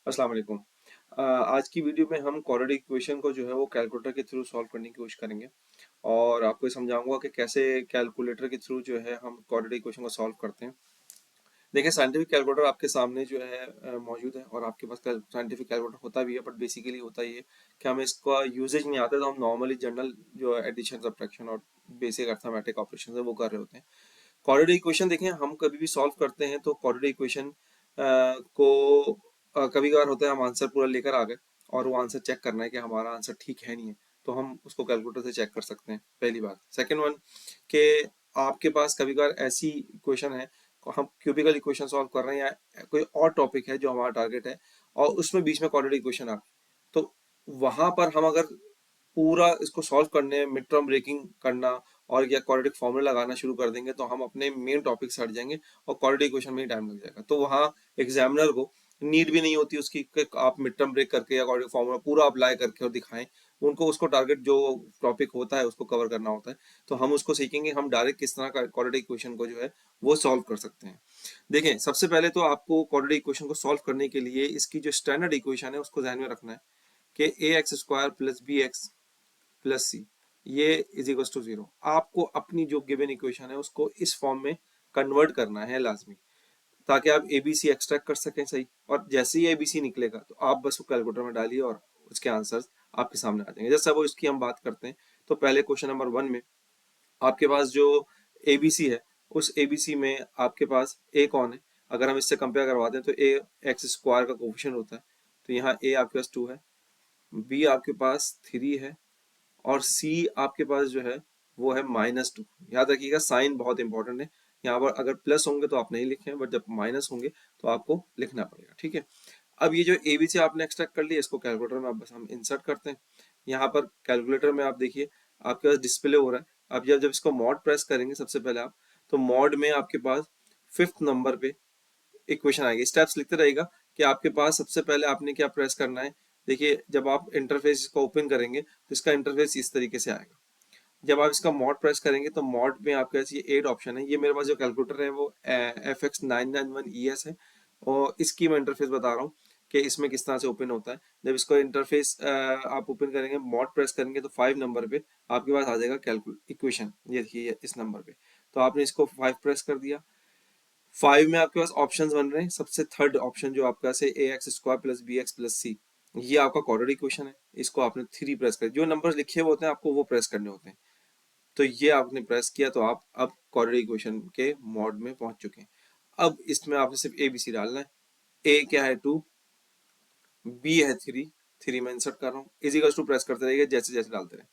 अस्सलाम वालेकुम। आज की वीडियो में हम क्वाड्रेटिक इक्वेशन को जो है वो कैलकुलेटर के थ्रू सॉल्व करने की कोशिश करेंगे और आपको ये समझाऊंगा कि कैसे कैलकुलेटर के थ्रू जो है हम क्वाड्रेटिक इक्वेशन को सॉल्व करते हैं। देखिए साइंटिफिक कैलकुलेटर आपके सामने जो है मौजूद है और आपके पास साइंटिफिक कैलकुलेटर होता भी है, बट बेसिकली होता ही है कि हमें इसका यूजेज नहीं आता, तो हम नॉर्मली जनरल जो एडिशन सब्ट्रैक्शन और बेसिक अर्थमेटिक ऑपरेशन है वो कर रहे होते हैं। क्वाड्रेटिक इक्वेशन देखें, हम कभी भी सॉल्व करते हैं तो क्वाड्रेटिक इक्वेशन को कभी कभार होता है हम आंसर पूरा लेकर आ गए और वो आंसर चेक करना है कि हमारा आंसर ठीक है नहीं है, तो हम उसको कैलकुलेटर से चेक कर सकते हैं। पहली बात। सेकंड वन कि आपके पास कभी कभार ऐसी इक्वेशन है, हम क्यूबिकल इक्वेशन सॉल्व कर रहे हैं या कोई और टॉपिक है जो हमारा टारगेट है और उसमें बीच में क्वाड्रेटिक इक्वेशन आ गई, तो वहां पर हम अगर पूरा इसको सॉल्व करने मिड टर्म ब्रेकिंग करना और या क्वाड्रेटिक फॉर्मूला लगाना शुरू कर देंगे तो हम अपने मेन टॉपिक से हट जाएंगे और क्वाड्रेटिक इक्वेशन में ही टाइम लग जाएगा। तो वहाँ एग्जामिनर को नीड भी नहीं होती उसकी कि आप मिड टर्म ब्रेक करके या क्वाड्रेटिक फॉर्मूला पूरा अप्लाई करके और दिखाएं। उनको उसको टारगेट जो टॉपिक होता है उसको कवर करना होता है, तो हम उसको सीखेंगे हम डायरेक्ट किस तरह का क्वाड्रेटिक इक्वेशन को जो है वो सॉल्व कर सकते हैं। देखें, सबसे पहले तो आपको क्वाड्रेटिक इक्वेशन को सॉल्व करने के लिए इसकी जो स्टैंडर्ड इक्वेशन है उसको ध्यान में रखना है कि a x square plus b x plus c ये इज इक्वल टू जीरो। आपको अपनी जो गिवन इक्वेशन है उसको इस फॉर्म में कन्वर्ट करना है लाजमी, ताकि आप एबीसी एक्सट्रैक्ट कर सकें सही। और जैसे ही एबीसी निकलेगा तो आप बस वो कैलकुलेटर में डालिए और उसके आंसर्स आपके सामने आ जाएंगे। जैसे वो इसकी हम बात करते हैं तो पहले क्वेश्चन नंबर 1 में आपके पास जो एबीसी है उस एबीसी में आपके पास ए कौन है, अगर हम इससे कंपेयर करवाते हैं तो ए एक्स स्क्वायर का कोफिशिएंट होता है, तो यहाँ ए आपके पास 2 है, बी आपके पास 3 है और सी आपके पास जो है वो है -2। याद रखिएगा साइन बहुत इंपॉर्टेंट है। यहाँ पर अगर प्लस होंगे तो आप नहीं लिखें, बट जब माइनस होंगे तो आपको लिखना पड़ेगा, ठीक है। अब ये जो एबीसी आपने एक्सट्रैक्ट कर लिया इसको कैलकुलेटर में अब बस हम इंसर्ट करते हैं। यहाँ पर कैलकुलेटर में आप देखिए आपके पास डिस्प्ले हो रहा है। अब जब जब इसको मॉड प्रेस करेंगे सबसे पहले आप, तो मॉड में आपके पास 5th नंबर पे इक्वेशन आएगी। स्टेप्स लिखते रहेगा कि आपके पास सबसे पहले आपने क्या प्रेस करना है। देखिए जब आप इंटरफेस को ओपन करेंगे तो इसका इंटरफेस इस तरीके से आएगा। जब आप इसका मॉड प्रेस करेंगे तो मॉड में आपके पास ये 8 ऑप्शन है। ये मेरे पास जो कैलकुलेटर है वो FX991ES है और इसकी मैं इंटरफेस बता रहा हूँ कि इसमें किस तरह से ओपन होता है। जब इसको इंटरफेस आप ओपन करेंगे मॉड प्रेस करेंगे तो 5 नंबर पे आपके पास आ जाएगा कैलकुलेट इक्वेशन। ये देखिए इस नंबर पे, तो आपने इसको 5 प्रेस कर दिया। 5 में आपके पास ऑप्शंस बन रहे हैं। सबसे थर्ड ऑप्शन जो आपका है a x square plus b x plus c, ये आपका क्वाड्रेटिक इक्वेशन है। इसको आपने 3 प्रेस कर, जो नंबर्स लिखे हुए होते हैं आपको वो प्रेस करने होते हैं। तो ये आपने प्रेस किया तो आप अब क्वाड्रेटिक इक्वेशन के मोड में पहुंच चुके हैं। अब इसमें आपने सिर्फ ए बी सी डालना है। ए क्या है 2, बी है 3, 3 में इंसर्ट कर रहा हूँ, इजिकल्स टू प्रेस करते रहिए जैसे जैसे डालते रहे।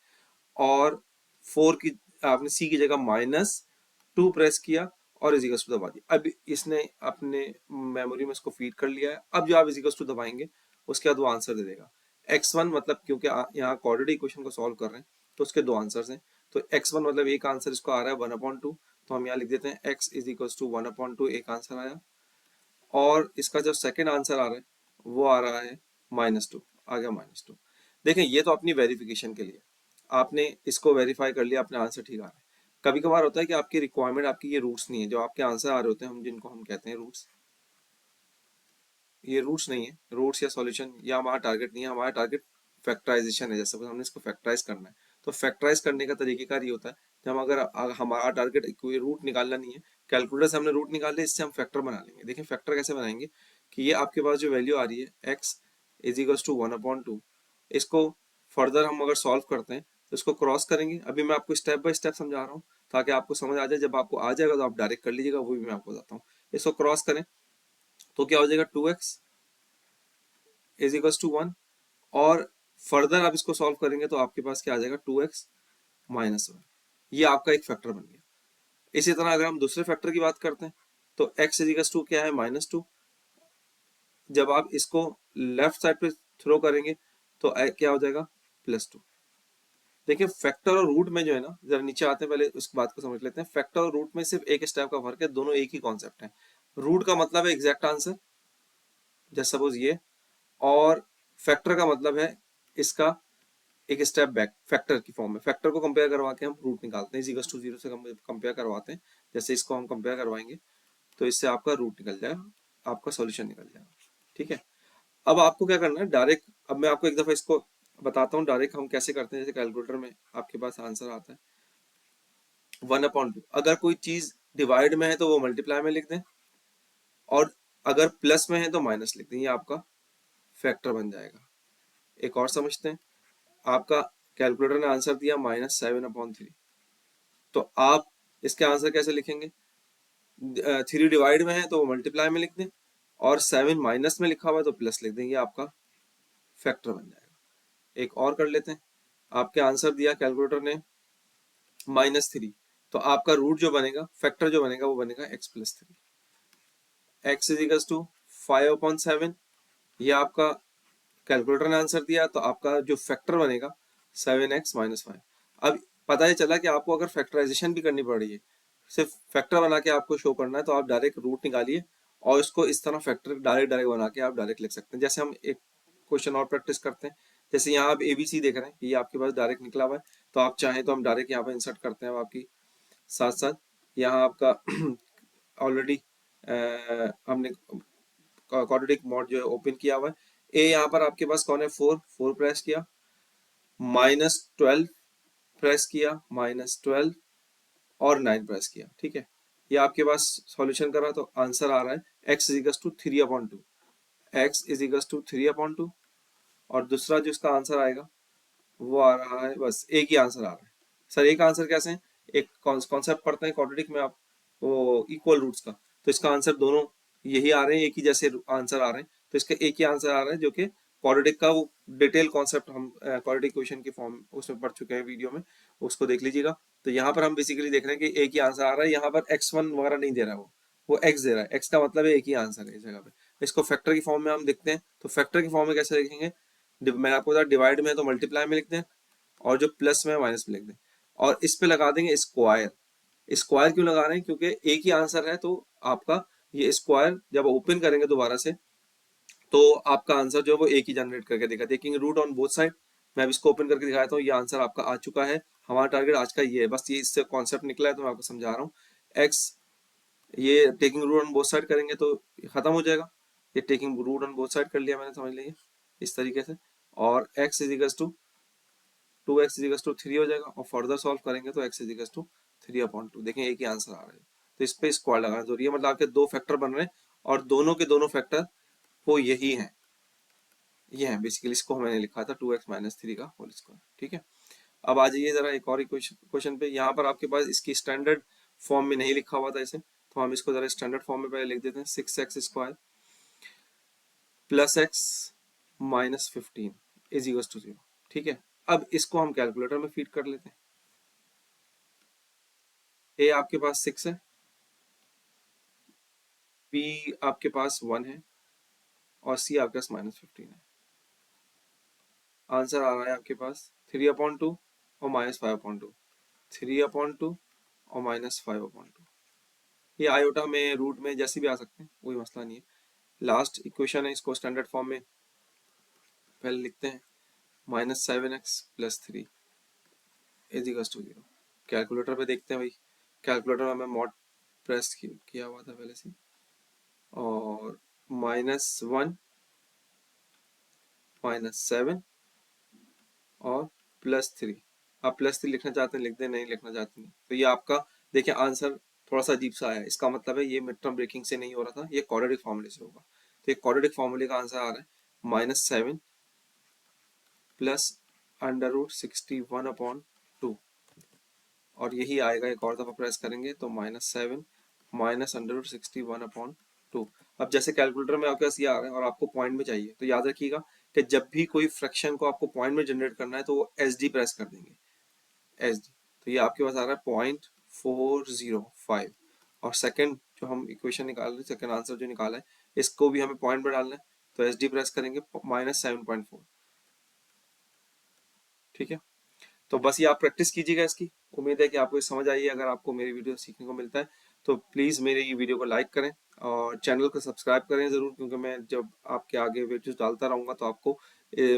और 4 की आपने सी की जगह -2 प्रेस किया और इजिकल्स टू दबा दिया। अब इसने अपने मेमोरी में इसको फीड कर लिया है। अब जो आप इजिकल्स टू दबाएंगे उसके बाद वो आंसर दे देगा। x1 मतलब क्योंकि यहाँ क्वाड्रेटिक इक्वेशन को सॉल्व कर रहे हैं तो उसके दो आंसर्स हैं, तो x1 मतलब एक आंसर इसको आ रहा है 1/2, तो हम यहाँ लिख देते हैं x इज इक्वल्स टू 1/2, एक आंसर आया। और इसका जो सेकंड आंसर आ रहा है वो आ रहा है -2, आ गया -2। देखें ये तो अपनी वेरिफिकेशन के लिए आपने इसको वेरीफाई कर लिया, अपने आंसर ठीक आ रहा है। कभी कभार होता है कि आपकी रिक्वायरमेंट आपकी ये रूट्स नहीं है, जो आपके आंसर आ रहे होते हैं हम जिनको हम कहते हैं रूट्स, ये रूट्स नहीं है। रूट्स या सॉल्यूशन या हमारा टारगेट नहीं है, हमारा टारगेट फैक्टराइजेशन है। जैसे हमने इसको फैक्टराइज करना है तो फैक्टराइज करने का तरीकेकार ये होता है कि हम अगर हमारा टारगेट कोई रूट निकालना नहीं है, कैलकुलेटर से हमने रूट निकाल लिया, इससे हम फैक्टर बना लेंगे। देखिए फैक्टर कैसे बनाएंगे कि ये आपके पास जो वैल्यू आ रही है x इज इक्वल टू 1/2, इसको फर्दर हम अगर सॉल्व करते हैं तो इसको क्रॉस करेंगे। अभी मैं आपको स्टेप बाय स्टेप समझा रहा हूँ ताकि आपको समझ आ जाए। जब आपको आ जाएगा तो आप डायरेक्ट कर लीजिएगा, वो भी मैं आपको बताता हूँ। इसको क्रॉस करें तो क्या हो जाएगा 2x इज इक्वल टू 1, और फर्दर आप इसको सॉल्व करेंगे तो आपके पास क्या आ जाएगा 2x -1। ये आपका एक फैक्टर बन गया। इसी तरह अगर हम दूसरे फैक्टर की बात करते हैं तो x इज इक्वल टू क्या है -2, जब आप इसको लेफ्ट साइड पे थ्रो करेंगे तो क्या हो जाएगा +2। देखिए फैक्टर और रूट में जो है ना, जरा नीचे आते हैं पहले उस बात को समझ लेते हैं। फैक्टर और रूट में सिर्फ एक स्टेप का फर्क है, दोनों एक ही कॉन्सेप्ट है। रूट का मतलब है एग्जैक्ट आंसर, जैसे सपोज ये, और फैक्टर का मतलब है इसका एक स्टेप बैक फैक्टर की फॉर्म में। फैक्टर को कंपेयर करवा के हम रूट निकालते हैं, इज इक्वल टू 0 से कंपेयर करवाते हैं। जैसे इसको हम कंपेयर करवाएंगे तो इससे आपका रूट निकल जाएगा, आपका सॉल्यूशन निकल जाएगा, ठीक है। अब आपको क्या करना है डायरेक्ट, अब मैं आपको एक दफा इसको बताता हूँ डायरेक्ट हम कैसे करते हैं। जैसे कैलकुलेटर में आपके पास आंसर आता है 1/2। अगर कोई चीज डिवाइड में है तो वो मल्टीप्लाई में लिख दें, और अगर प्लस में है तो माइनस लिख दें, ये आपका फैक्टर बन जाएगा। एक और समझते हैं। आपका कैलकुलेटर ने आंसर दिया -7/3, तो आप इसके आंसर कैसे लिखेंगे? 3 डिवाइड में है तो वो मल्टीप्लाई में लिख दें, और 7 माइनस में लिखा हुआ है तो प्लस लिख दें, ये आपका फैक्टर बन जाएगा। एक और कर लेते हैं। आपके आंसर दिया कैलकुलेटर ने -3, तो आपका रूट जो बनेगा, फैक्टर जो बनेगा, वो बनेगा x+3। x is equal to 5/7, ये आपका कैलकुलेटर ने आंसर दिया, तो आपका जो फैक्टर बनेगा 7x-5। अब पता ही चला कि आपको अगर फैक्टराइजेशन भी करनी पड़ रही है, सिर्फ फैक्टर बना के आपको शो करना है, तो आप डायरेक्ट रूट निकालिए और इसको इस तरह फैक्टर डायरेक्ट डायरेक्ट बना के आप डायरेक्ट लिख सकते हैं। जैसे हम एक क्वेश्चन और प्रैक्टिस करते हैं। जैसे यहाँ आप ABC देख रहे हैं, ये आपके पास डायरेक्ट निकला हुआ है, तो आप चाहें तो हम डायरेक्ट यहाँ पे इंसर्ट करते हैं आपकी साथ साथ। यहाँ आपका ऑलरेडी हमने क्वाड्रेटिक मॉड जो है ओपन किया हुआ है। ए यहाँ पर आपके पास कौन है? 4 प्रेस किया, -12 प्रेस किया, -12 और 9 प्रेस किया। ठीक है, ये आपके पास सॉल्यूशन करा तो आंसर आ रहा है x is equal to 3/2। x is equal to 3/2, और दूसरा जो इसका आंसर आएगा वो आ रहा है, बस एक ही आंसर आ रहा है। सर एक आंसर कैसे है? एक कॉन्सेप्ट पढ़ते हैं क्वाड्रेटिक में आप, वो इक्वल रूट्स का, तो इसका आंसर दोनों यही आ रहे हैं, एक ही जैसे आंसर आ रहे हैं, तो इसका एक ही आंसर आ रहा है, जो कि क्वाड्रेटिक का वो डिटेल कॉन्सेप्ट हम क्वाड्रेटिक क्वेश्चन की फॉर्म उसमें पढ़ चुके हैं वीडियो में, उसको देख लीजिएगा। तो यहाँ पर हम बेसिकली देख रहे हैं कि एक ही आंसर आ रहा है, यहाँ पर x1 वगैरह नहीं दे रहा है, वो x दे रहा है। x का मतलब है एक ही आंसर है इस जगह पे। इसको फैक्टर की फॉर्म में हम देखते हैं, तो फैक्टर की फॉर्म में कैसे लिखेंगे? मैंने आपको बताया डिवाइड में है तो मल्टीप्लाई में लिखते हैं, और जो प्लस में माइनस में लिख दें, और इस पे लगा देंगे स्क्वायर। स्क्वायर क्यों लगा रहे हैं? क्योंकि एक ही आंसर है, तो आपका ये स्क्वायर जब ओपन करेंगे दोबारा से, तो आपका आंसर जो है वो एक ही जनरेट करके देगा। Taking root on both side, मैं अब इसको ओपन करके दिखाता हूँ, ये आंसर आपका आ चुका है। हमारा टारगेट आज का ये है, बस ये इससे कॉन्सेप्ट निकला है तो मैं आपको समझा रहा हूँ। एक्स, ये taking root on both side करेंगे तो ये खत्म हो जाएगा। ये taking root on both side कर लिया मैंने, समझ लीजिए इस तरीके से। और x is equal to 2x is equal to 3 हो जाएगा, और फर्दर सॉल्व करेंगे तो x इज इक्वल टू 3/2। देखें एक ही आंसर आ रहा है, तो इस पे स्क्वायर लगाना जरूरी है। मतलब आपके दो फैक्टर बन रहे हैं, और दोनों के दोनों फैक्टर वो यही हैं, ये है बेसिकली। इसको मैंने लिखा था 2x-3 का होल स्क्वायर। ठीक है, अब आ जाइए जरा एक और क्वेश्चन पे। यहाँ पर आपके पास इसकी स्टैंडर्ड फॉर्म में नहीं लिखा हुआ था इसे, तो हम इसको जरा स्टैंडर्ड फॉर्म में पहले लिख देते हैं। 6x² + x - 15 is equal to 0। ठीक है, अब इसको हम कैलकुलेटर में फीड कर लेते हैं। ए आपके पास 6 है, बी आपके पास 1 है, और सी आपके पास -15 है। आंसर आ रहा है आपके पास 3/2 और -5/2, 3/2 और -5/2। ये आयोटा में, रूट में, जैसे भी आ सकते हैं, कोई मसला नहीं है। लास्ट इक्वेशन है, इसको स्टैंडर्ड फॉर्म में पहले लिखते हैं। -7x + 3 is equal to 0। Calculator पे देखते हैं भाई। कैलकुलेटर में मैं मॉड प्रेस किया हुआ था पहले से, और -1 -7 और +3। आप +3 लिखना चाहते हैं लिख दें, नहीं लिखना चाहते हैं तो ये आपका, देखिए आंसर थोड़ा सा अजीब सा आया है। इसका मतलब है ये मिड टर्म ब्रेकिंग से नहीं हो रहा था, ये क्वाड्रेटिक फॉर्मूले से होगा। तो ये क्वाड्रेटिक फॉर्मूले का आंसर आ रहा है -7 + √61/2, और यही आएगा। एक और दफा प्रेस करेंगे तो -7 - √61/2। अब जैसे कैलकुलेटर में आपके पास ये आ रहा है और आपको पॉइंट में चाहिए, तो याद रखिएगा कि जब भी कोई फ्रैक्शन को आपको पॉइंट में जनरेट करना है तो वो SD प्रेस कर देंगे, SD। तो ये आपके पास आ रहा है 0.405, और सेकंड जो हम इक्वेशन निकाल रहे हैं, सेकंड आंसर जो निकाला है, इसको भी हमें पॉइंट में डालना है, तो SD प्रेस करेंगे -7.4। ठीक है, तो बस ये आप प्रैक्टिस कीजिएगा इसकी। उम्मीद है कि आपको ये समझ आई है। अगर आपको मेरी वीडियो सीखने को मिलता है तो प्लीज़ मेरी ये वीडियो को लाइक करें, और चैनल को सब्सक्राइब करें ज़रूर, क्योंकि मैं जब आपके आगे वीडियोस डालता रहूँगा तो आपको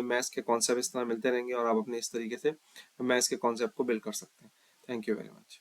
मैथ्स के कॉन्सेप्ट इस तरह मिलते रहेंगे, और आप अपने इस तरीके से मैथ्स के कॉन्सेप्ट को बिल्ड कर सकते हैं। Thank you very much.